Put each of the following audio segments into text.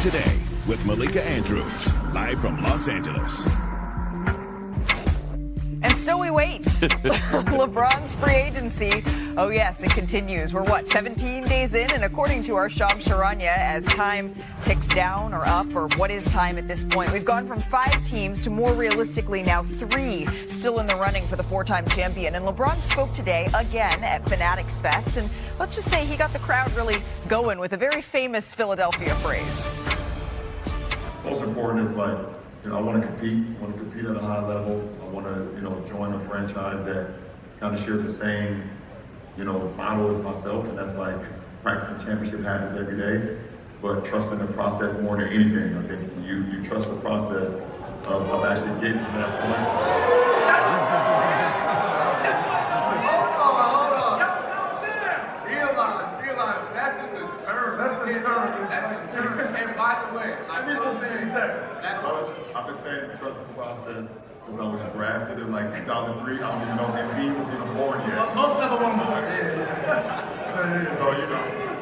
Today with Malika Andrews, live from Los Angeles. And so we wait. LeBron's free agency. Oh, yes, it continues. We're, 17 days in? And according to our Shams Charania, as time ticks down or up, or what is time at this point, we've gone from 5 teams to more realistically now 3 still in the running for the 4-time champion. And LeBron spoke today again at Fanatics Fest. And let's just say he got the crowd really going with a very famous Philadelphia phrase. Most important is I want to compete. I want to compete at a high level. I want to, join a franchise that kind of shares the same, model as myself, and that's practicing championship habits every day, but trusting the process more than anything. I think you trust the process of actually getting to that point. And by the way, I've been saying trust the process since I was drafted in 2003. I don't even know if MB was even born yet. Most of them were born. So,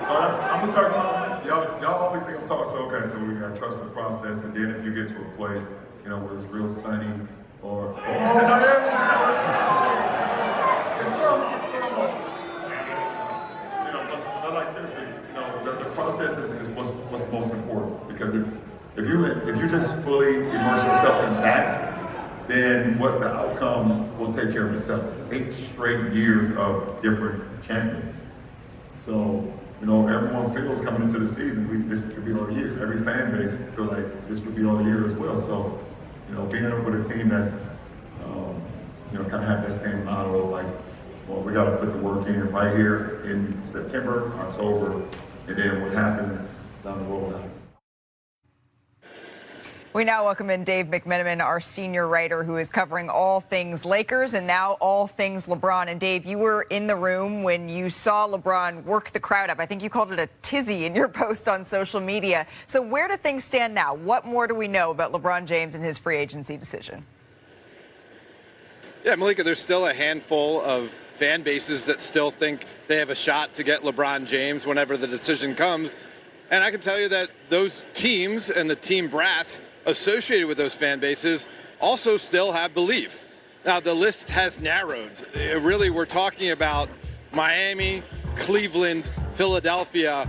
I'm gonna start talking. Y'all always think I'm talking, so okay, so we gotta trust the process, and then if you get to a place, where it's real sunny or seriously, the process is what's most important, because if you just fully immerse yourself in that, then the outcome will take care of itself. 8 straight years of different champions. So, everyone feels coming into the season, this could be our year. Every fan base feel like this could be our year as well. So, being with a team that's, kind of have that same model, we got to put the work in right here in September, October, and then what happens down the road. We now welcome in Dave McMenamin, our senior writer who is covering all things Lakers and now all things LeBron. And Dave, you were in the room when you saw LeBron work the crowd up. I think you called it a tizzy in your post on social media. So where do things stand now? What more do we know about LeBron James and his free agency decision? Yeah, Malika, there's still a handful of fan bases that still think they have a shot to get LeBron James whenever the decision comes. And I can tell you that those teams and the team brass associated with those fan bases also still have belief. Now, the list has narrowed. Really, we're talking about Miami, Cleveland, Philadelphia.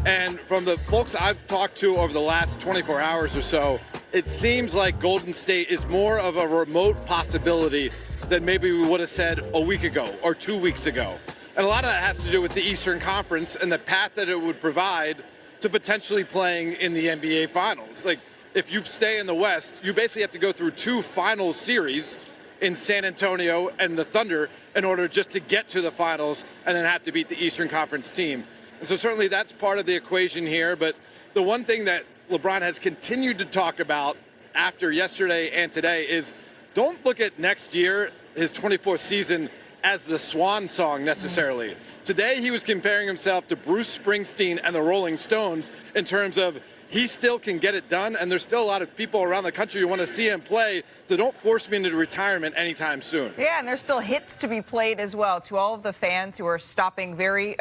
And from the folks I've talked to over the last 24 hours or so, it seems like Golden State is more of a remote possibility than maybe we would have said a week ago or 2 weeks ago. And a lot of that has to do with the Eastern Conference and the path that it would provide to potentially playing in the NBA Finals. If you stay in the West, you basically have to go through 2 finals series in San Antonio and the Thunder in order just to get to the finals and then have to beat the Eastern Conference team. And so certainly that's part of the equation here. But the one thing that LeBron has continued to talk about after yesterday and today is don't look at next year, his 24th season, as the swan song necessarily. Today he was comparing himself to Bruce Springsteen and the Rolling Stones in terms of he still can get it done, and there's still a lot of people around the country who want to see him play, so don't force me into retirement anytime soon. Yeah, and there's still hits to be played as well. To all of the fans who are stopping very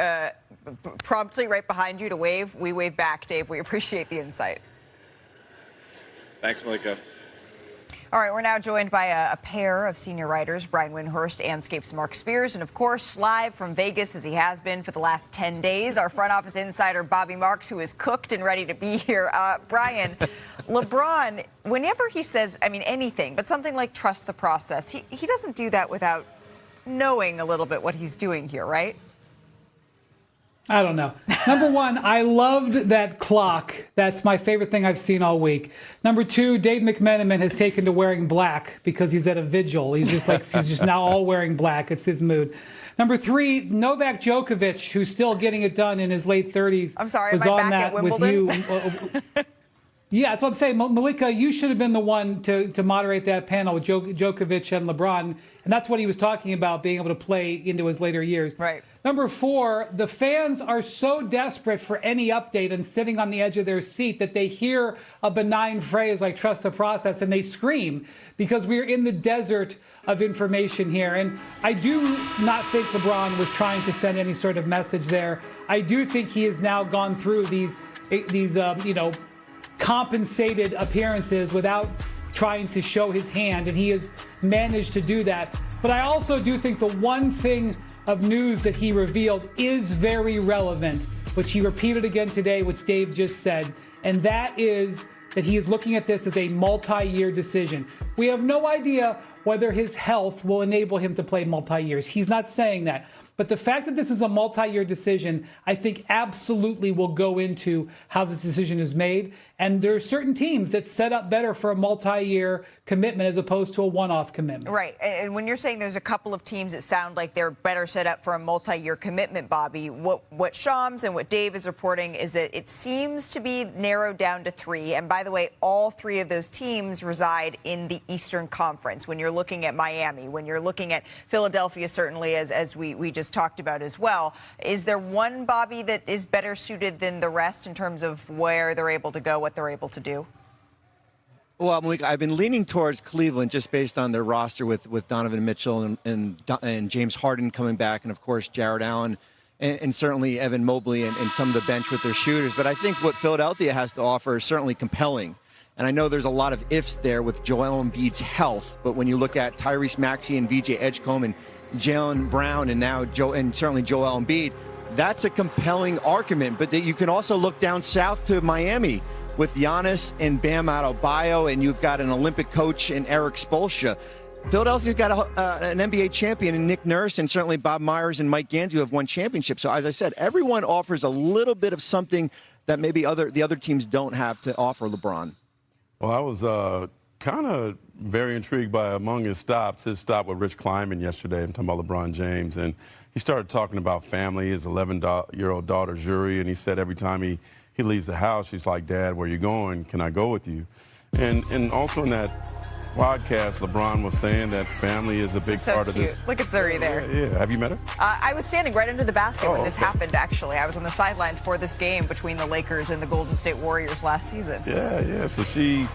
promptly right behind you to wave, we wave back, Dave. We appreciate the insight. Thanks, Malika. All right, we're now joined by a pair of senior writers, Brian Windhorst and Scape's Mark Spears. And, of course, live from Vegas, as he has been for the last 10 days, our front office insider, Bobby Marks, who is cooked and ready to be here. Brian, LeBron, whenever he says, anything, but something like trust the process, he doesn't do that without knowing a little bit what he's doing here, right? I don't know. Number one, I loved that clock. That's my favorite thing I've seen all week. Number two, Dave McMenamin has taken to wearing black because he's at a vigil. He's just now all wearing black. It's his mood. Number three, Novak Djokovic, who's still getting it done in his late 30s. I'm sorry, was am I on back that at Wimbledon? with you. Yeah, that's what I'm saying. Malika, you should have been the one to moderate that panel with Djokovic and LeBron. And that's what he was talking about, being able to play into his later years. Right. Number four, the fans are so desperate for any update and sitting on the edge of their seat that they hear a benign phrase like trust the process and they scream because we're in the desert of information here. And I do not think LeBron was trying to send any sort of message there. I do think he has now gone through these compensated appearances without trying to show his hand, and he has managed to do that. But I also do think the one thing of news that he revealed is very relevant, which he repeated again today, which Dave just said, and that is that he is looking at this as a multi-year decision. We have no idea whether his health will enable him to play multi-years. He's not saying that. But the fact that this is a multi-year decision, I think absolutely will go into how this decision is made. And there are certain teams that set up better for a multi-year commitment as opposed to a one-off commitment. Right. And when you're saying there's a couple of teams that sound like they're better set up for a multi-year commitment, Bobby, what Shams and what Dave is reporting is that it seems to be narrowed down to 3. And by the way, all 3 of those teams reside in the Eastern Conference. When you're looking at Miami, when you're looking at Philadelphia, certainly, as we just talked about as well, is there one, Bobby, that is better suited than the rest in terms of where they're able to go, what they're able to do? Well, Malik, I've been leaning towards Cleveland just based on their roster with Donovan Mitchell and James Harden coming back, and of course Jared Allen and certainly Evan Mobley and some of the bench with their shooters. But I think what Philadelphia has to offer is certainly compelling. And I know there's a lot of ifs there with Joel Embiid's health, but when you look at Tyrese Maxey and VJ Edgecombe and Jaylen Brown and now certainly Joel Embiid, that's a compelling argument. But you can also look down south to Miami with Giannis and Bam Adebayo, and you've got an Olympic coach in Eric Spoelstra. Philadelphia's got an NBA champion in Nick Nurse, and certainly Bob Myers and Mike Gantz, who have won championships. So as I said, everyone offers a little bit of something that maybe the other teams don't have to offer LeBron. Well, I was kind of very intrigued by among his stop with Rich Kleiman yesterday. I'm talking about LeBron James, and he started talking about family, his 11-year-old daughter, Zuri, and he said every time he leaves the house, she's like, "Dad, where you going? Can I go with you?" And also in that podcast, LeBron was saying that family is a big part of this. Look at Zuri there. Yeah. Have you met her? I was standing right under the basket when this okay. happened, actually. I was on the sidelines for this game between the Lakers and the Golden State Warriors last season. Yeah. So she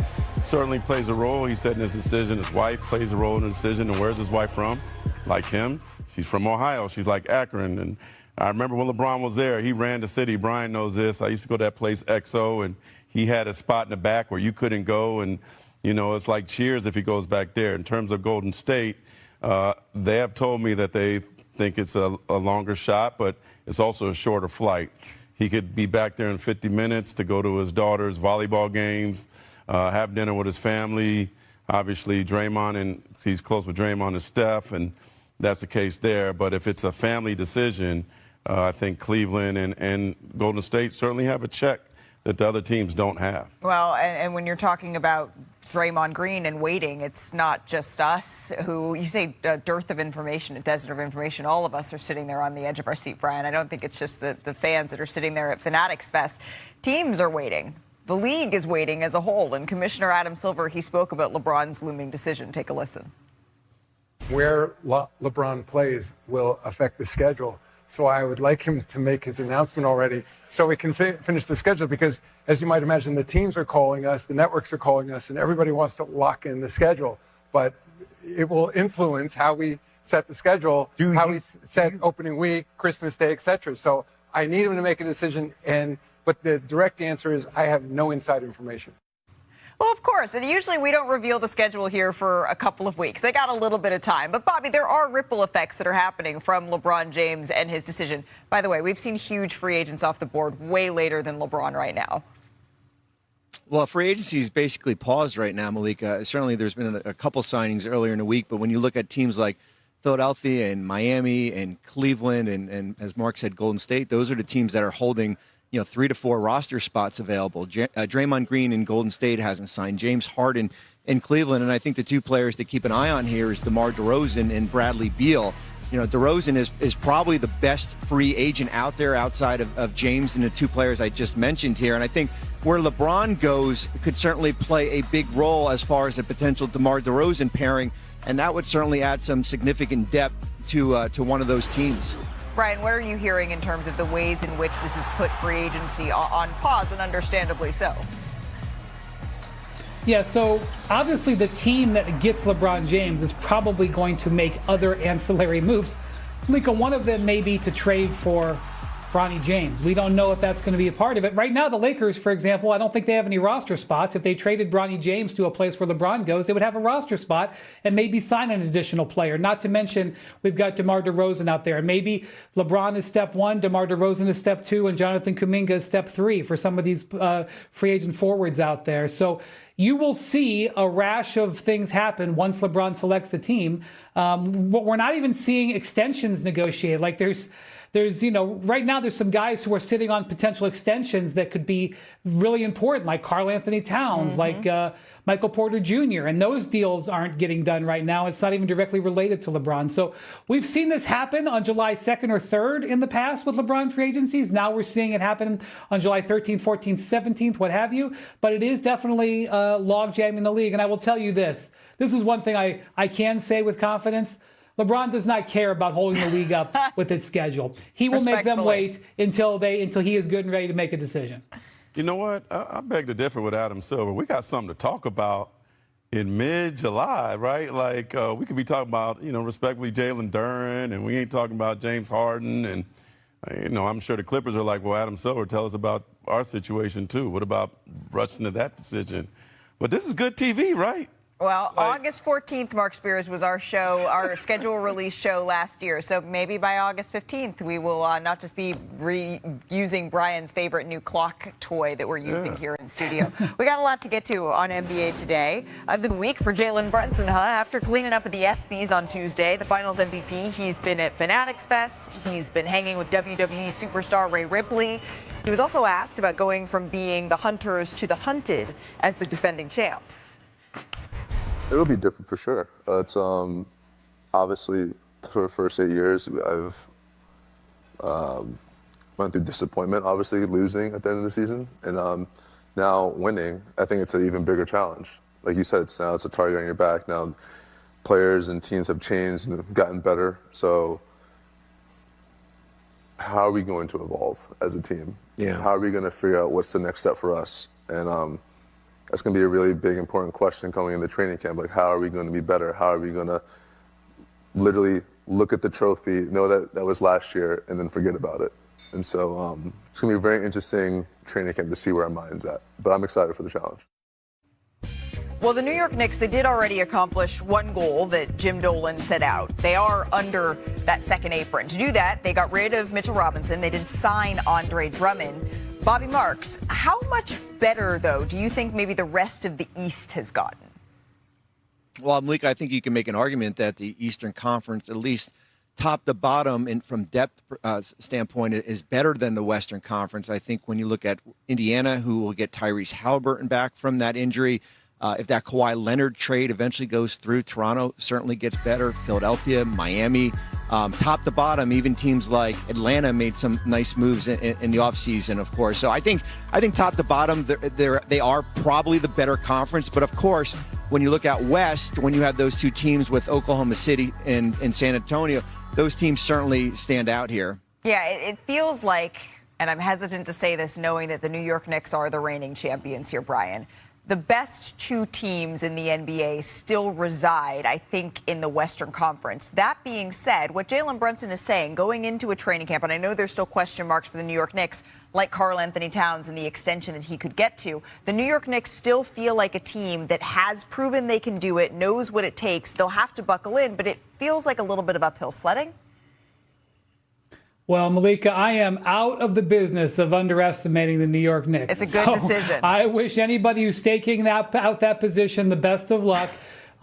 certainly plays a role, he said, in his decision. His wife plays a role in the decision. And where's his wife from? Like him, she's from Ohio. She's like Akron. And I remember when LeBron was there, he ran the city. Brian knows this. I used to go to that place, XO, and he had a spot in the back where you couldn't go. And, you know, it's like cheers if he goes back there. In terms of Golden State, they have told me that they think it's a longer shot, but it's also a shorter flight. He could be back there in 50 minutes to go to his daughter's volleyball games, have dinner with his family. Obviously, Draymond, and he's close with Draymond and Steph, and that's the case there. But if it's a family decision, I think Cleveland and Golden State certainly have a check that the other teams don't have. Well, and when you're talking about Draymond Green and waiting, it's not just us who, you say a dearth of information, a desert of information. All of us are sitting there on the edge of our seat, Brian. I don't think it's just the fans that are sitting there at Fanatics Fest. Teams are waiting. The league is waiting as a whole. And Commissioner Adam Silver, he spoke about LeBron's looming decision. Take a listen. Where LeBron plays will affect the schedule. So I would like him to make his announcement already so we can finish the schedule, because as you might imagine, the teams are calling us, the networks are calling us, and everybody wants to lock in the schedule. But it will influence how we set the schedule, how we set opening week, Christmas Day, etc. So I need him to make a decision, but the direct answer is I have no inside information. Well, of course, and usually we don't reveal the schedule here for a couple of weeks. They got a little bit of time. But, Bobby, there are ripple effects that are happening from LeBron James and his decision. By the way, we've seen huge free agents off the board way later than LeBron right now. Well, free agency is basically paused right now, Malika. Certainly there's been a couple signings earlier in the week, but when you look at teams like Philadelphia and Miami and Cleveland and as Mark said, Golden State, those are the teams that are holding 3 to 4 roster spots available. Draymond Green in Golden State hasn't signed. James Harden in Cleveland. And I think the two players to keep an eye on here is DeMar DeRozan and Bradley Beal. DeRozan is probably the best free agent out there outside of James and the two players I just mentioned here. And I think where LeBron goes could certainly play a big role as far as a potential DeMar DeRozan pairing. And that would certainly add some significant depth to one of those teams. Brian, what are you hearing in terms of the ways in which this has put free agency on pause, and understandably so? Yeah, so obviously the team that gets LeBron James is probably going to make other ancillary moves. Malika, one of them may be to trade for Bronny James. We don't know if that's going to be a part of it. Right now, the Lakers, for example, I don't think they have any roster spots. If they traded Bronny James to a place where LeBron goes, they would have a roster spot and maybe sign an additional player. Not to mention, we've got DeMar DeRozan out there. And maybe LeBron is step 1, DeMar DeRozan is step 2, and Jonathan Kuminga is step 3 for some of these free agent forwards out there. So you will see a rash of things happen once LeBron selects a team. We're not even seeing extensions negotiated. Like there's, right now there's some guys who are sitting on potential extensions that could be really important, like Karl Anthony Towns, like Michael Porter Jr., and those deals aren't getting done right now. It's not even directly related to LeBron. So we've seen this happen on July 2nd or 3rd in the past with LeBron free agencies. Now we're seeing it happen on July 13th, 14th, 17th, what have you. But it is definitely log jamming the league. And I will tell you this. This is one thing I can say with confidence. LeBron does not care about holding the league up with its schedule. He will make them wait until he is good and ready to make a decision. You know what? I beg to differ with Adam Silver. We got something to talk about in mid-July, right? Like we could be talking about, respectfully Jalen Duren, and we ain't talking about James Harden. And, I'm sure the Clippers are like, well, Adam Silver, tell us about our situation too. What about rushing to that decision? But this is good TV, right? Well, August 14th, Mark Spears, was our schedule release show last year. So maybe by August 15th, we will not just be reusing Brian's favorite new clock toy that we're using here in studio. We got a lot to get to on NBA today. The week for Jalen Brunson, After cleaning up at the ESPYs on Tuesday, the finals MVP, he's been at Fanatics Fest. He's been hanging with WWE superstar Rhea Ripley. He was also asked about going from being the hunters to the hunted as the defending champs. It'll be different for sure. It's obviously for the first 8 years, I've went through disappointment, obviously losing at the end of the season, and now winning. I think it's an even bigger challenge. Like you said, it's a target on your back. Now players and teams have changed and gotten better. So how are we going to evolve as a team? Yeah. How are we going to figure out what's the next step for us? And that's going to be a really big, important question coming into training camp. Like, how are we going to be better? How are we going to literally look at the trophy, know that that was last year, and then forget about it? And so it's going to be a very interesting training camp to see where our mind's at. But I'm excited for the challenge. Well, the New York Knicks, they did already accomplish one goal that Jim Dolan set out. They are under that second apron. To do that, they got rid of Mitchell Robinson. They did sign Andre Drummond. Bobby Marks, how much better, though, do you think maybe the rest of the East has gotten? Well, Malika, I think you can make an argument that the Eastern Conference, at least top to bottom and from depth standpoint, is better than the Western Conference. I think when you look at Indiana, who will get Tyrese Halliburton back from that injury, if that Kawhi Leonard trade eventually goes through, Toronto certainly gets better. Philadelphia, Miami, top to bottom, even teams like Atlanta made some nice moves in the offseason, of course. So I think top to bottom, they are probably the better conference. But of course, when you look out west, when you have those two teams with Oklahoma City and San Antonio, those teams certainly stand out here. Yeah, it feels like, and I'm hesitant to say this knowing that the New York Knicks are the reigning champions here, Brian, the best two teams in the NBA still reside, I think, in the Western Conference. That being said, what Jalen Brunson is saying going into a training camp, and I know there's still question marks for the New York Knicks, like Karl Anthony Towns and the extension that he could get to, the New York Knicks still feel like a team that has proven they can do it, knows what it takes. They'll have to buckle in, but it feels like a little bit of uphill sledding. Well, Malika, I am out of the business of underestimating the New York Knicks. It's a good decision. I wish anybody who's taking out that position the best of luck.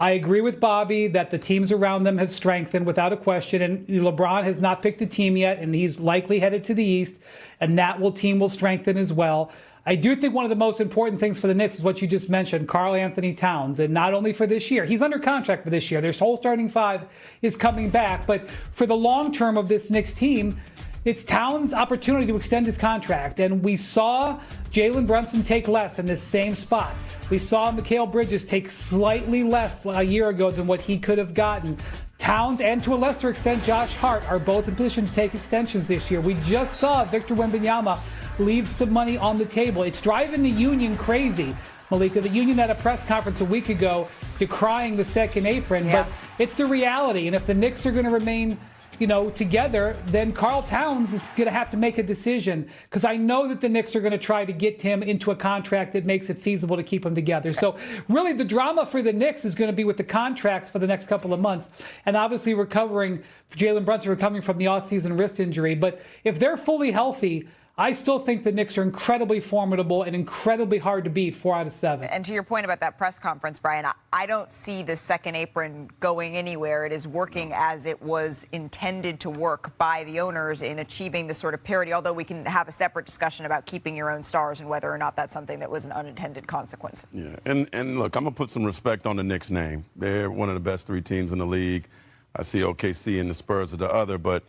I agree with Bobby that the teams around them have strengthened without a question, and LeBron has not picked a team yet, and he's likely headed to the East, and that team will strengthen as well. I do think one of the most important things for the Knicks is what you just mentioned, Karl Anthony Towns, and not only for this year. He's under contract for this year. Their whole starting five is coming back, but for the long term of this Knicks team, it's Towns' opportunity to extend his contract, and we saw Jalen Brunson take less in this same spot. We saw Mikal Bridges take slightly less a year ago than what he could have gotten. Towns, and to a lesser extent, Josh Hart, are both in position to take extensions this year. We just saw Victor Wembanyama leave some money on the table. It's driving the union crazy, Malika. The union had a press conference a week ago decrying the second apron, but it's the reality. And if the Knicks are going to remain together, then Karl Towns is going to have to make a decision, because I know that the Knicks are going to try to get him into a contract that makes it feasible to keep him together. So really the drama for the Knicks is going to be with the contracts for the next couple of months, and obviously Jalen Brunson recovering from the offseason wrist injury. But if they're fully healthy, I still think the Knicks are incredibly formidable and incredibly hard to beat 4 out of 7. And to your point about that press conference, Brian, I don't see the second apron going anywhere. It is working as it was intended to work by the owners in achieving this sort of parity, although we can have a separate discussion about keeping your own stars and whether or not that's something that was an unintended consequence. Yeah, and look, I'm going to put some respect on the Knicks name. They're one of the best 3 teams in the league. I see OKC and the Spurs are the other, but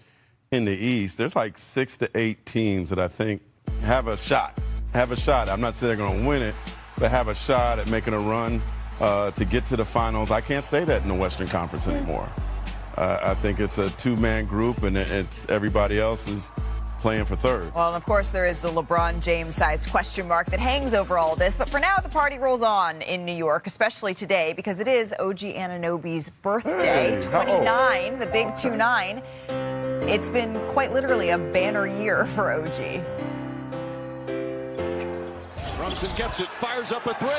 in the East, there's like 6 to 8 teams that I think have a shot. I'm not saying they're going to win it, but have a shot at making a run to get to the finals. I can't say that in the Western Conference anymore. I think it's a 2-man group, and it's everybody else is playing for third. Well, and of course, there is the LeBron James-sized question mark that hangs over all this. But for now, the party rolls on in New York, especially today, because it is OG Anunoby's birthday, 29, the big 2-9. It's been quite literally a banner year for OG. Brunson gets it, fires up a 3.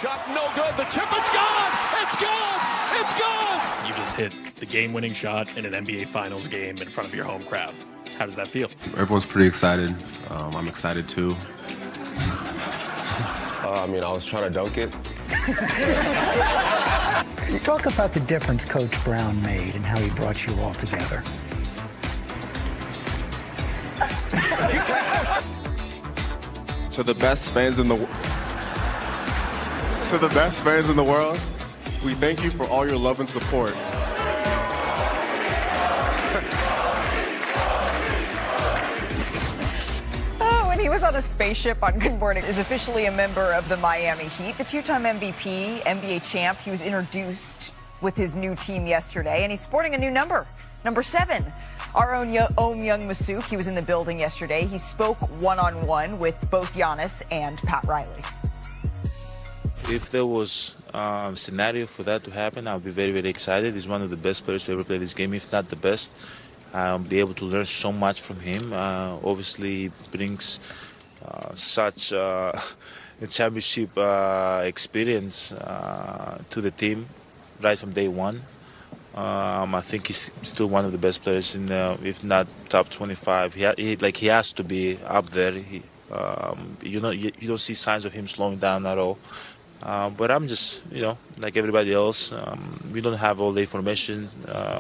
Shot no good. The chip is gone. It's gone. It's gone. You just hit the game-winning shot in an NBA Finals game in front of your home crowd. How does that feel? Everyone's pretty excited. I'm excited too. I was trying to dunk it. Talk about the difference Coach Brown made and how he brought you all together. To the best fans in the world, we thank you for all your love and support. He was on a spaceship on Good Morning. Is officially a member of the Miami Heat. The 2-time MVP, NBA champ, he was introduced with his new team yesterday, and he's sporting a new number 7. Our own Young Massouk, he was in the building yesterday. He spoke one-on-one with both Giannis and Pat Riley. If there was a scenario for that to happen, I would be very, very excited. He's one of the best players to ever play this game, if not the best. I'll be able to learn so much from him. Obviously, brings such a championship experience to the team right from day one. I think he's still one of the best players in, if not top 25. He has to be up there. You don't see signs of him slowing down at all. But I'm just, like everybody else, we don't have all the information.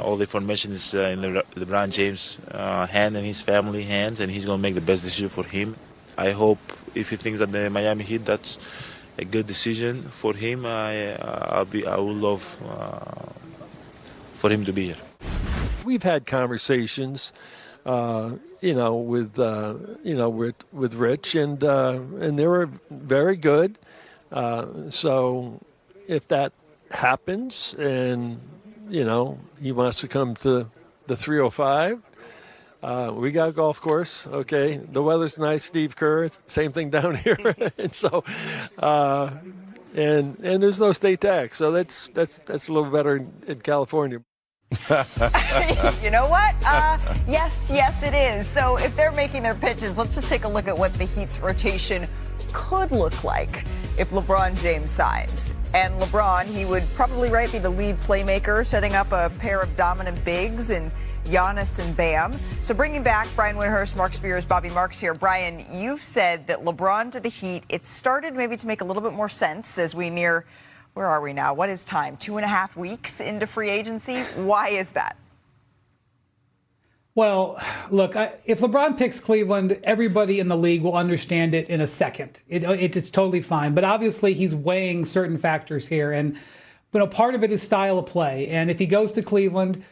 All the information is in LeBron James' hand and his family hands, and he's going to make the best decision for him. I hope if he thinks that the Miami Heat, that's a good decision for him. I would love for him to be here. We've had conversations, with Rich, and they were very good. So if that happens and, he wants to come to the 305, we got a golf course. Okay. The weather's nice, Steve Kerr. It's the same thing down here. And so, and there's no state tax. So that's a little better in California. You know what? Yes, it is. So if they're making their pitches, let's just take a look at what the Heat's rotation could look like if LeBron James signs. And LeBron, he would probably be the lead playmaker, setting up a pair of dominant bigs and Giannis and Bam. So bringing back Brian Windhurst, Mark Spears, Bobby Marks here. Brian, you've said that LeBron to the Heat, it started maybe to make a little bit more sense as we near, where are we now? What is time? 2.5 weeks into free agency? Why is that? Well, look, if LeBron picks Cleveland, everybody in the league will understand it in a second. It's totally fine. But obviously, he's weighing certain factors here. And part of it is style of play. And if he goes to Cleveland,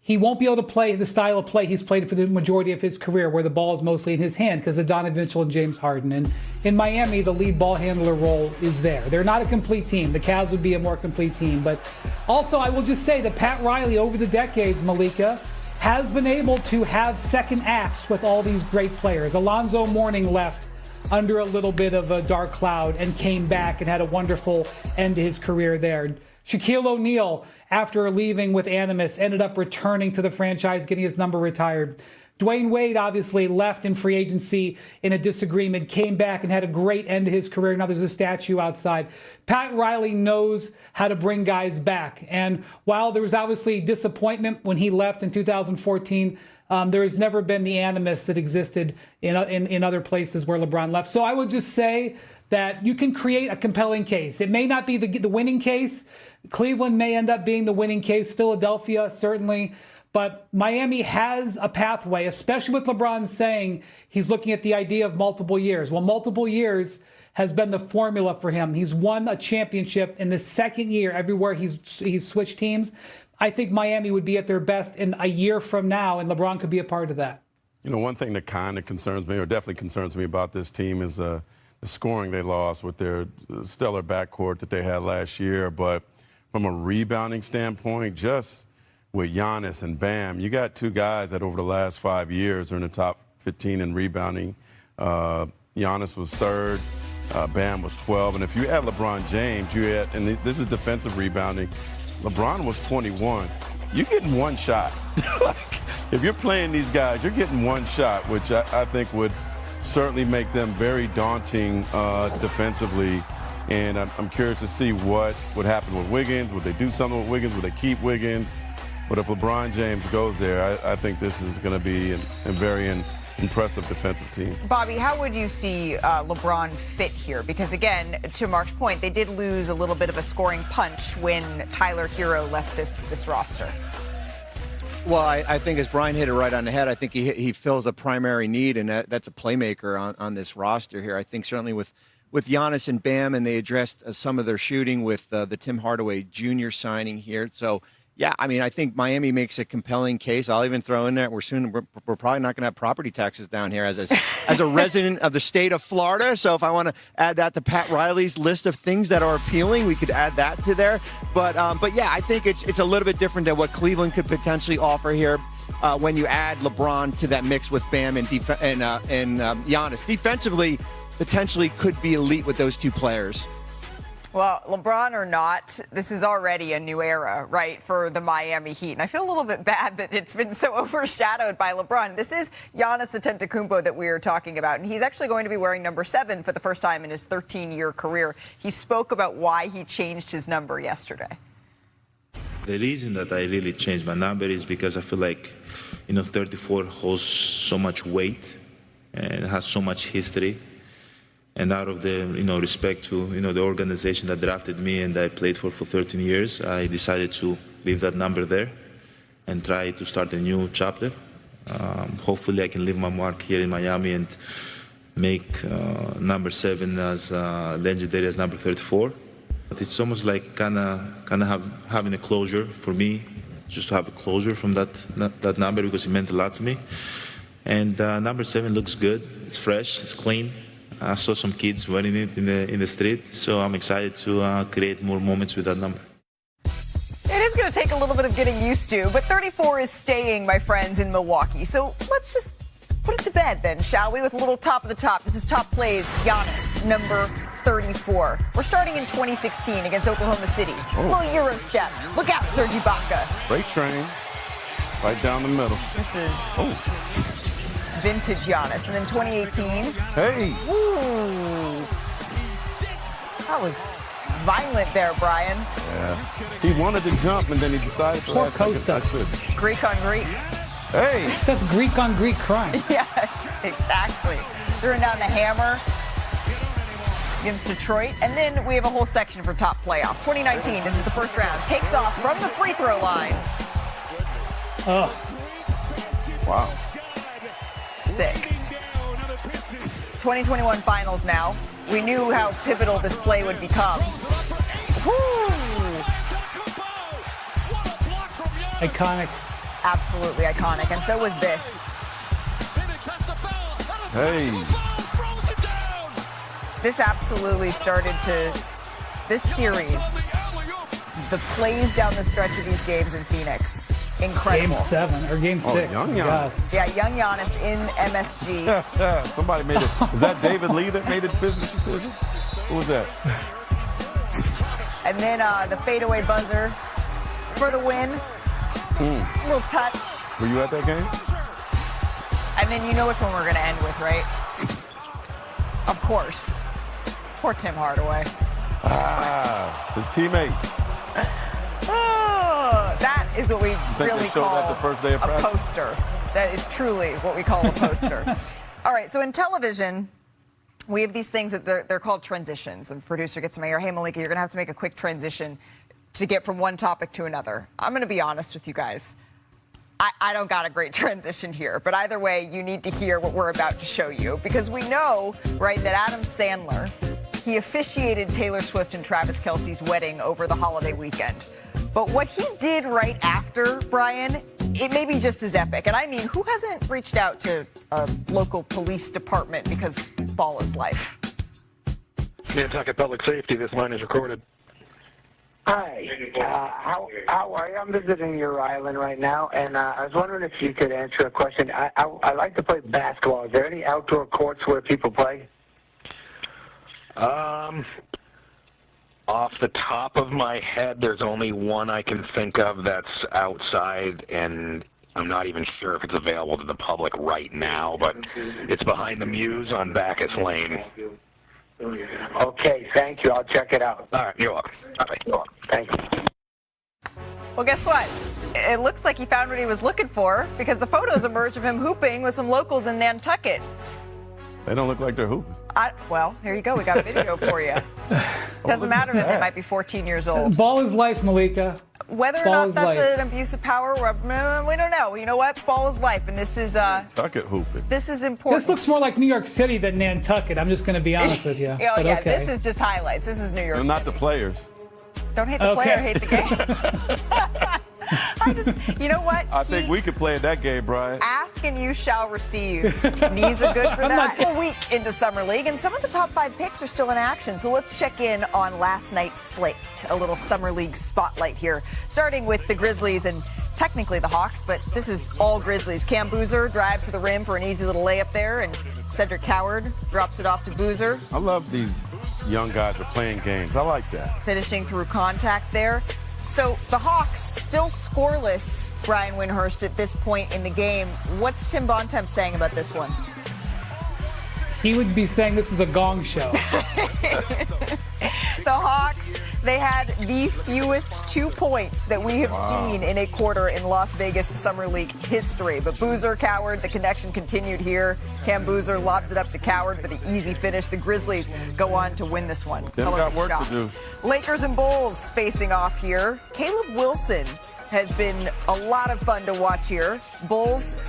he won't be able to play the style of play he's played for the majority of his career, where the ball is mostly in his hand because of Donovan Mitchell and James Harden. And in Miami, the lead ball handler role is there. They're not a complete team. The Cavs would be a more complete team. But also, I will just say that Pat Riley, over the decades, Malika, has been able to have second acts with all these great players. Alonzo Mourning left under a little bit of a dark cloud and came back and had a wonderful end to his career there. Shaquille O'Neal, after leaving with animus, ended up returning to the franchise, getting his number retired. Dwayne Wade obviously left in free agency in a disagreement, came back and had a great end to his career. Now there's a statue outside. Pat Riley knows how to bring guys back. And while there was obviously disappointment when he left in 2014, there has never been the animus that existed in other places where LeBron left. So I would just say that you can create a compelling case. It may not be the winning case. Cleveland may end up being the winning case. Philadelphia, certainly. But Miami has a pathway, especially with LeBron saying he's looking at the idea of multiple years. Well, multiple years has been the formula for him. He's won a championship in the second year everywhere he's switched teams. I think Miami would be at their best in a year from now, and LeBron could be a part of that. You know, one thing that kind of concerns me, or definitely concerns me about this team is the scoring they lost with their stellar backcourt that they had last year. But from a rebounding standpoint, just with Giannis and Bam, you got two guys that over the last 5 years are in the top 15 in rebounding. Giannis was third, Bam was 12. And if you add LeBron James, and this is defensive rebounding, LeBron was 21. You're getting one shot. If you're playing these guys, you're getting one shot, which I think would certainly make them very daunting defensively. And I'm curious to see what would happen with Wiggins. Would they do something with Wiggins? Would they keep Wiggins? But if LeBron James goes there, I think this is going to be a very impressive defensive team. Bobby, how would you see LeBron fit here? Because, again, to Mark's point, they did lose a little bit of a scoring punch when Tyler Hero left this roster. Well, I think as Brian hit it right on the head, I think he fills a primary need, and that's a playmaker on this roster here. I think certainly with Giannis and Bam, and they addressed some of their shooting with the Tim Hardaway Jr. signing here. So, yeah, I mean, I think Miami makes a compelling case. I'll even throw in that we're probably not going to have property taxes down here as a resident of the state of Florida. So if I want to add that to Pat Riley's list of things that are appealing, we could add that to there. But yeah, I think it's a little bit different than what Cleveland could potentially offer here when you add LeBron to that mix with Bam and Giannis. Defensively, potentially could be elite with those two players. Well, LeBron or not, this is already a new era, right, for the Miami Heat. And I feel a little bit bad that it's been so overshadowed by LeBron. This is Giannis Antetokounmpo that we are talking about, and he's actually going to be wearing number 7 for the first time in his 13-year career. He spoke about why he changed his number yesterday. The reason that I really changed my number is because I feel like, 34 holds so much weight and has so much history. And out of the, respect to, the organization that drafted me and I played for 13 years, I decided to leave that number there and try to start a new chapter. Hopefully I can leave my mark here in Miami and make number 7 as legendary as number 34. But it's almost like kind of having a closure for me, just to have a closure from that number because it meant a lot to me. And number 7 looks good. It's fresh. It's clean. I saw some kids wearing it in the street, so I'm excited to create more moments with that number. It is going to take a little bit of getting used to, but 34 is staying, my friends, in Milwaukee. So let's just put it to bed then, shall we, with a little top of the top. This is top plays, Giannis, number 34. We're starting in 2016 against Oklahoma City. A little Euro step. Look out, Serge Ibaka. Great train, right down the middle. This is vintage Giannis. And then 2018. Hey. Ooh. That was violent there, Brian. Yeah. He wanted to jump, and then he decided to Poor Costa. Greek on Greek. Hey. That's Greek on Greek crime. Yeah, exactly. Throwing down the hammer against Detroit. And then we have a whole section for top playoffs. 2019, this is the first round. Takes off from the free throw line. Oh. Wow. Sick. 2021 finals now. We knew how pivotal this play would become. Woo! Iconic. Absolutely iconic. And so was this. Hey. This absolutely started this series, the plays down the stretch of these games in Phoenix. Incredible. Game 7 or game 6. Young Giannis. Yeah, young Giannis in MSG. Somebody made it. Was that David Lee that made a business decision? Who was that? And then the fadeaway buzzer for the win. A little touch. Were you at that game? And then you know which one we're going to end with, right? Of course. Poor Tim Hardaway. His teammate. Oh, that is what we really call that the first day of a practice? poster. That is truly what we call a poster. All right, so in television, we have these things that they're called transitions. And producer gets in my ear, hey, Malika, you're going to have to make a quick transition to get from one topic to another. I'm going to be honest with you guys. I don't got a great transition here, but either way, you need to hear what we're about to show you, because we know, right, that Adam Sandler, he officiated Taylor Swift and Travis Kelce's wedding over the holiday weekend. But what he did right after, Brian, it may be just as epic. And I mean, who hasn't reached out to a local police department because ball is life? Nantucket Public Safety, this line is recorded. Hi, how are you? I'm visiting your island right now, and I was wondering if you could answer a question. I like to play basketball. Is there any outdoor courts where people play? Off the top of my head, there's only one I can think of that's outside, and I'm not even sure if it's available to the public right now, but it's behind the Muse on Bacchus Lane. Okay, thank you. I'll check it out. All right, you're welcome. All right, you're welcome. Thank you. Well, guess what? It looks like he found what he was looking for, because the photos emerge of him hooping with some locals in Nantucket. They don't look like they're hooping. Well, here you go. We got a video for you. Doesn't matter that they might be 14 years old. Ball is life, Malika. Whether or not that's an abuse of power, we don't know. You know what? Ball is life, and this is Nantucket hooping. This is important. This looks more like New York City than Nantucket. I'm just going to be honest with you. Okay. This is just highlights. This is New York City. Not the players. Don't hate the player, hate the game. You know what? I think we could play at that game, Brian. Ask and you shall receive. Knees are good for that. A week into Summer League, and some of the top 5 picks are still in action. So let's check in on last night's slate. A little Summer League spotlight here, starting with the Grizzlies and technically the Hawks, but this is all Grizzlies. Cam Boozer drives to the rim for an easy little layup there, and Cedric Howard drops it off to Boozer. I love these young guys are playing games. I like that. Finishing through contact there. So the Hawks still scoreless, Brian Windhurst, at this point in the game. What's Tim Bontemps saying about this one? He would be saying this is a gong show. The Hawks, they had the fewest 2 points that we have seen in a quarter in Las Vegas Summer League history. But Boozer, Coward, the connection continued here. Cam Boozer lobs it up to Coward for the easy finish. The Grizzlies go on to win this one. They've got work to do. Lakers and Bulls facing off here. Caleb Wilson has been a lot of fun to watch here. Bulls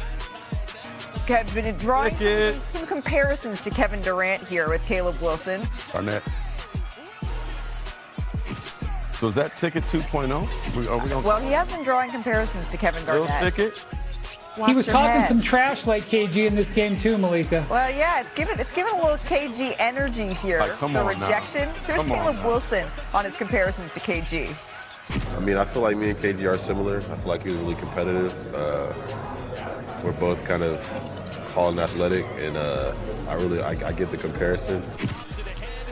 have been drawing some comparisons to Kevin Durant here with Caleb Wilson. Barnett. So is that Ticket 2.0? Well, he has been drawing comparisons to Kevin Garnett. Real Ticket? He was talking some trash like KG in this game too, Malika. Well, yeah, it's given a little KG energy here. The rejection. Here's Caleb Wilson on his comparisons to KG. I mean, I feel like me and KG are similar. I feel like he's really competitive. We're both kind of tall and athletic, and I get the comparison.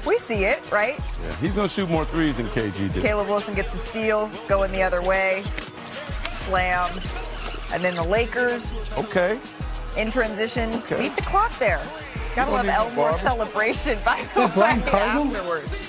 We see it, right? Yeah, he's going to shoot more threes than KG did. Caleb Wilson gets a steal, going the other way, slam. And then the Lakers. Okay. In transition, beat the clock there. Gotta love Elmore celebration by the way afterwards.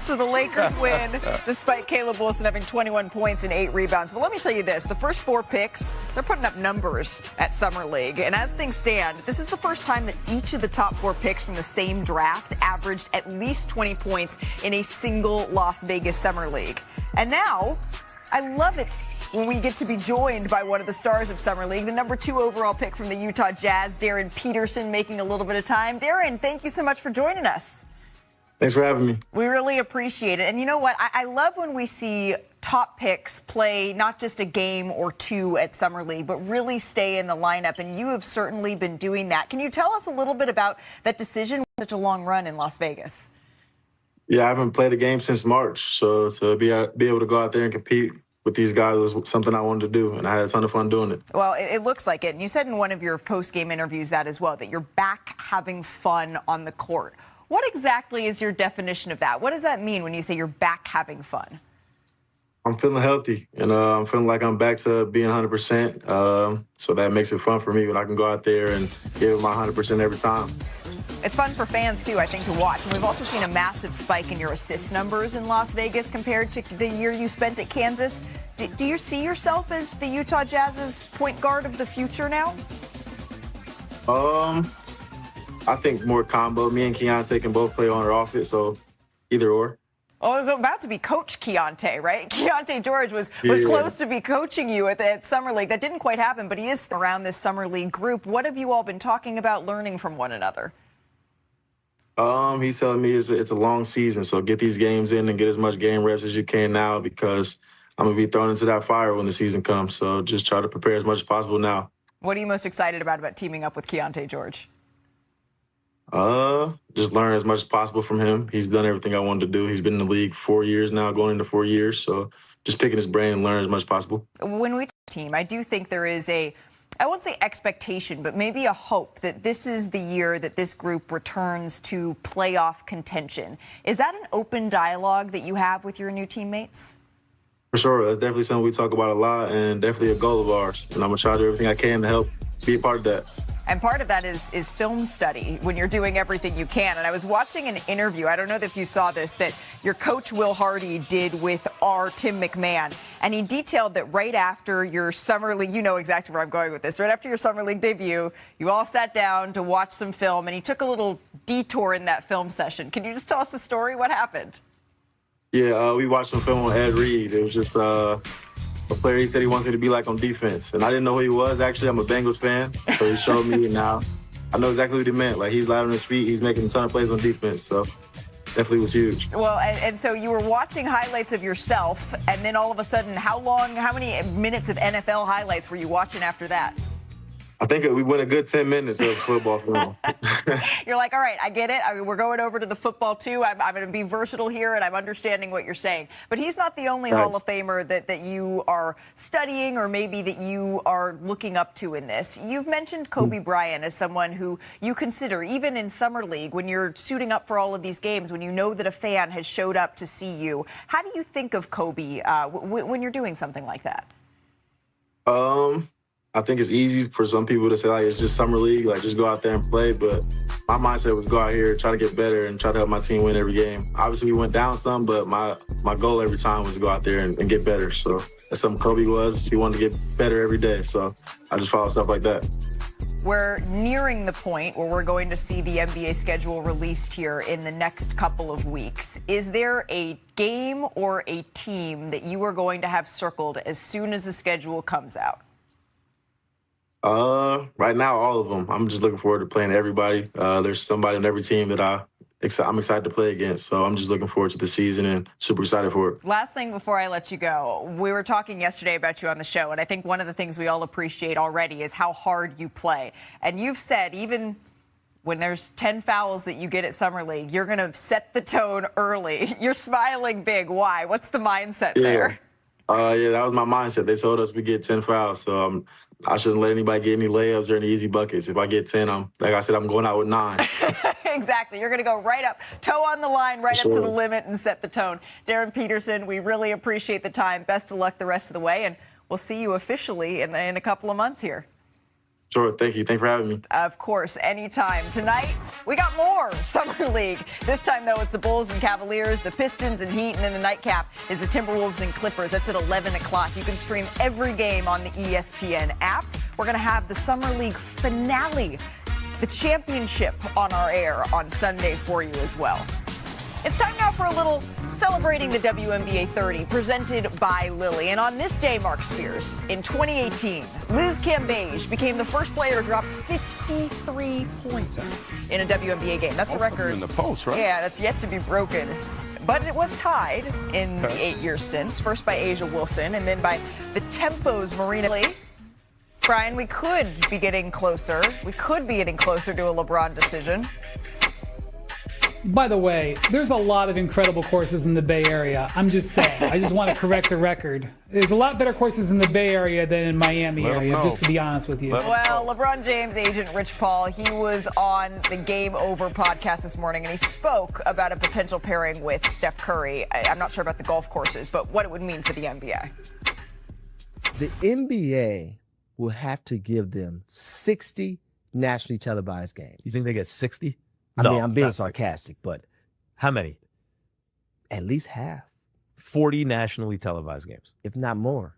So the Lakers win despite Caleb Wilson having 21 points and 8 rebounds. But let me tell you this, the first 4 picks, they're putting up numbers at Summer League. And as things stand, this is the first time that each of the top 4 picks from the same draft averaged at least 20 points in a single Las Vegas Summer League. And now, I love it when we get to be joined by one of the stars of Summer League, the number 2 overall pick from the Utah Jazz, Darren Peterson, making a little bit of time. Darren, thank you so much for joining us. Thanks for having me. We really appreciate it. And you know what? I love when we see top picks play not just a game or 2 at Summer League, but really stay in the lineup. And you have certainly been doing that. Can you tell us a little bit about that decision, such a long run in Las Vegas? Yeah, I haven't played a game since March. So to be able to go out there and compete with these guys was something I wanted to do, and I had a ton of fun doing it. Well, it looks like it. And you said in one of your post-game interviews that as well, that you're back having fun on the court. What exactly is your definition of that? What does that mean when you say you're back having fun? I'm feeling healthy, and I'm feeling like I'm back to being 100%. So that makes it fun for me when I can go out there and give it my 100% every time. It's fun for fans, too, I think, to watch. And we've also seen a massive spike in your assist numbers in Las Vegas compared to the year you spent at Kansas. Do you see yourself as the Utah Jazz's point guard of the future now? I think more combo. Me and Keontae can both play on or off it, so either or. Well, it was about to be Coach Keontae, right? Keontae George was close to be coaching you at Summer League. That didn't quite happen, but he is around this Summer League group. What have you all been talking about learning from one another? He's telling me it's a long season, so get these games in and get as much game reps as you can now because I'm going to be thrown into that fire when the season comes. So just try to prepare as much as possible now. What are you most excited about teaming up with Keontae George? Just learn as much as possible from him. He's done everything I wanted to do. He's been in the league 4 years now, going into 4 years. So just picking his brain and learn as much as possible. When we team, I do think there is I won't say expectation, but maybe a hope that this is the year that this group returns to playoff contention. Is that an open dialogue that you have with your new teammates? For sure. That's definitely something we talk about a lot and definitely a goal of ours. And I'm going to try to do everything I can to help be a part of that. And part of that is film study when you're doing everything you can. And I was watching an interview, I don't know if you saw this, that your coach Will Hardy did with our Tim McMahon. And he detailed that right after your Summer League, you know exactly where I'm going with this, right after your Summer League debut, you all sat down to watch some film, and he took a little detour in that film session. Can you just tell us the story? What happened? Yeah, we watched some film on Ed Reed. It was just a player he said he wanted me to be like on defense. And I didn't know who he was, actually. I'm a Bengals fan. So he showed me, and now I know exactly what he meant. Like, he's light on his feet. He's making a ton of plays on defense. So definitely was huge. Well, and so you were watching highlights of yourself, and then all of a sudden, how many minutes of NFL highlights were you watching after that? I think we went a good 10 minutes of football film. You're like, all right, I get it. I mean, we're going over to the football, too. I'm going to be versatile here, and I'm understanding what you're saying. But he's not the only Hall of Famer that you are studying or maybe that you are looking up to in this. You've mentioned Kobe Bryant as someone who you consider, even in Summer League, when you're suiting up for all of these games, when you know that a fan has showed up to see you. How do you think of Kobe when you're doing something like that? I think it's easy for some people to say, like, it's just Summer League, like, just go out there and play. But my mindset was go out here, try to get better, and try to help my team win every game. Obviously, we went down some, but my goal every time was to go out there and get better. So that's something Kobe was. He wanted to get better every day. So I just follow stuff like that. We're nearing the point where we're going to see the NBA schedule released here in the next couple of weeks. Is there a game or a team that you are going to have circled as soon as the schedule comes out? Right now, all of them. I'm just looking forward to playing everybody. There's somebody on every team that I'm excited to play against. So I'm just looking forward to the season and super excited for it. Last thing before I let you go, we were talking yesterday about you on the show, and I think one of the things we all appreciate already is how hard you play. And you've said even when there's 10 fouls that you get at Summer League, you're going to set the tone early. You're smiling big. Why? What's the mindset there? Yeah, that was my mindset. They told us we get 10 fouls, so I shouldn't let anybody get any layups or any easy buckets. If I get 10, like I said, I'm going out with 9. Exactly. You're going to go right up, toe on the line, right up to the limit and set the tone. Darren Peterson, we really appreciate the time. Best of luck the rest of the way, and we'll see you officially in a couple of months here. Sure. Thank you. Thanks for having me. Of course. Anytime. Tonight, we got more Summer League. This time, though, it's the Bulls and Cavaliers, the Pistons and Heat, and then the nightcap is the Timberwolves and Clippers. That's at 11 o'clock. You can stream every game on the ESPN app. We're going to have the Summer League finale, the championship, on our air on Sunday for you as well. It's time now for a little celebrating the WNBA 30, presented by Lilly. And on this day, Mark Spears, in 2018, Liz Cambage became the first player to drop 53 points in a WNBA game. That's a record in the post, right? Yeah, that's yet to be broken. But it was tied in the 8 years since, first by Asia Wilson and then by the Tempo's Marina Lee. Brian, we could be getting closer. We could be getting closer to a LeBron decision. By the way, there's a lot of incredible courses in the Bay Area. I'm just saying. I just want to correct the record. There's a lot better courses in the Bay Area than in Miami area, just to be honest with you. Well, LeBron James agent Rich Paul, he was on the Game Over podcast this morning, and he spoke about a potential pairing with Steph Curry. I'm not sure about the golf courses, but what it would mean for the NBA. The NBA will have to give them 60 nationally televised games. You think they get 60? I mean, I'm being sarcastic, but how many? At least half. 40 nationally televised games. If not more.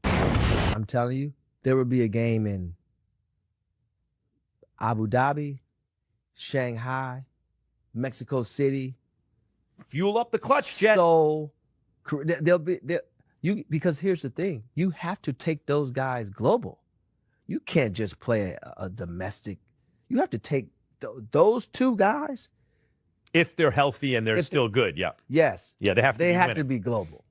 I'm telling you, there will be a game in Abu Dhabi, Shanghai, Mexico City. Fuel up the clutch, Jet. So because here's the thing, you have to take those guys global. You can't just play a domestic. You have to take those two guys. If they're healthy and they're still good, yeah. Yes. Yeah, they have to be global.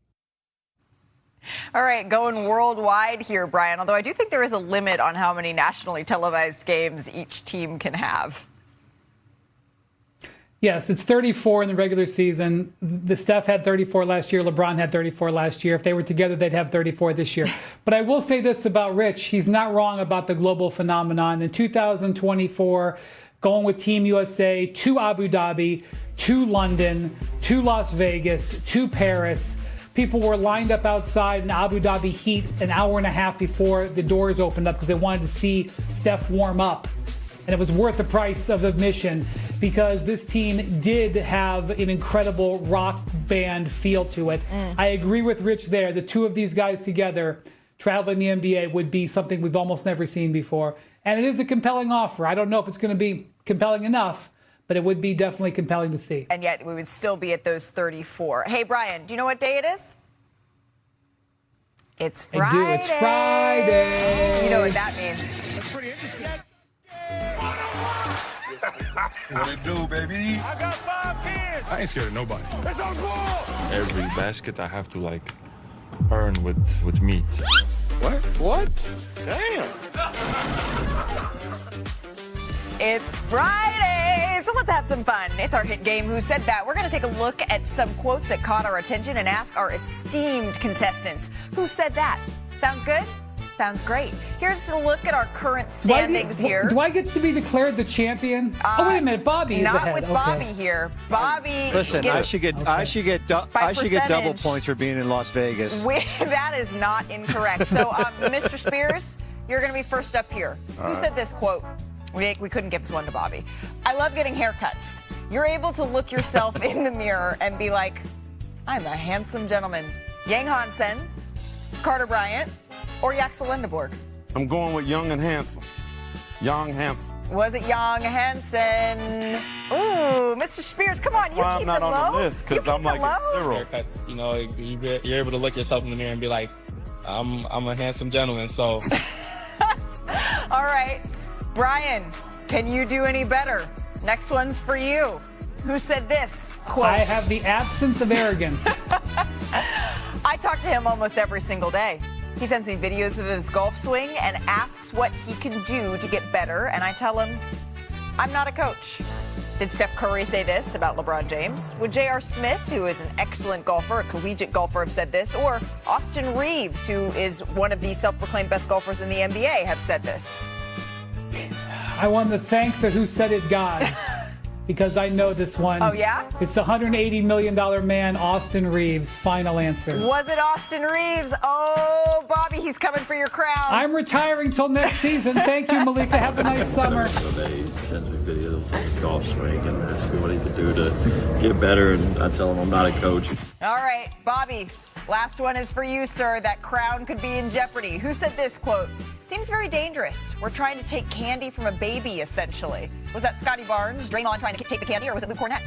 All right, going worldwide here, Brian, although I do think there is a limit on how many nationally televised games each team can have. Yes, it's 34 in the regular season. The Steph had 34 last year. LeBron had 34 last year. If they were together, they'd have 34 this year. But I will say this about Rich. He's not wrong about the global phenomenon. In 2024, going with Team USA to Abu Dhabi, to London, to Las Vegas, to Paris. People were lined up outside in Abu Dhabi heat an hour and a half before the doors opened up because they wanted to see Steph warm up. And it was worth the price of admission because this team did have an incredible rock band feel to it. I agree with Rich there. The two of these guys together traveling the NBA would be something we've almost never seen before. And it is a compelling offer. I don't know if it's going to be compelling enough, but it would be definitely compelling to see. And yet we would still be at those 34. Hey, Brian, do you know what day it is? It's Friday. I do. It's Friday. You know what that means. That's pretty interesting. What it do, baby? I got 5 kids. I ain't scared of nobody. It's on cool. Every basket I have to earn with meat. What? Damn. It's Friday, so let's have some fun. It's our hit game, Who Said That? We're going to take a look at some quotes that caught our attention and ask our esteemed contestants, who said that? Sounds good? Sounds great. Here's a look at our current standings here. Do I get to be declared the champion? Oh, wait a minute. Bobby is ahead. Not with Bobby here. Bobby. Listen, I should get double points for being in Las Vegas. That is not incorrect. So, Mr. Spears, you're going to be first up here. Who said this quote? We couldn't give this one to Bobby. I love getting haircuts. You're able to look yourself in the mirror and be like, I'm a handsome gentleman. Yang Hansen, Carter Bryant, or Yaxel Lindeborg? I'm going with young and handsome. Young, handsome. Was it Young Hansen? Ooh, Mr. Spears, come on, you I'm keep not it low. on the list because I'm like a zero. Haircut, you're able to look yourself in the mirror and be like, I'm a handsome gentleman, so. All right. Brian, can you do any better? Next one's for you. Who said this quote? I have the absence of arrogance. I talk to him almost every single day. He sends me videos of his golf swing and asks what he can do to get better, and I tell him, I'm not a coach. Did Steph Curry say this about LeBron James? Would J.R. Smith, who is an excellent golfer, a collegiate golfer, have said this? Or Austin Reeves, who is one of the self-proclaimed best golfers in the NBA, have said this? I want to thank the Who Said It gods because I know this one. Oh, yeah? It's the $180 million man, Austin Reeves. Final answer. Was it Austin Reeves? Oh, Bobby, he's coming for your crown. I'm retiring till next season. Thank you, Malika. Have a nice summer. So they sends me videos of his golf swing and asks me what he could do to get better, and I tell him I'm not a coach. All right, Bobby, last one is for you, sir. That crown could be in jeopardy. Who said this quote? Seems very dangerous. We're trying to take candy from a baby, essentially. Was that Scotty Barnes, Draymond trying to take the candy, or was it Luke Cornett?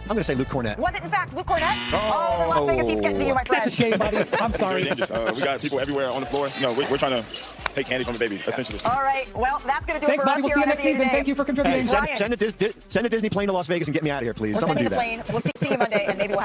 I'm going to say Luke Cornett. Was it, in fact, Luke Cornett? Oh, the Las Vegas Heat's getting to you, my friend. That's a shame, buddy. I'm sorry. We got people everywhere on the floor. We're trying to take candy from the baby, essentially. All right. Well, that's going to do Thanks, it for buddy. us We'll see you next season. Thank you for contributing. Hey, send a Disney plane to Las Vegas and get me out of here, please. We're Someone sending do the that. plane. We'll see you Monday, and maybe we'll have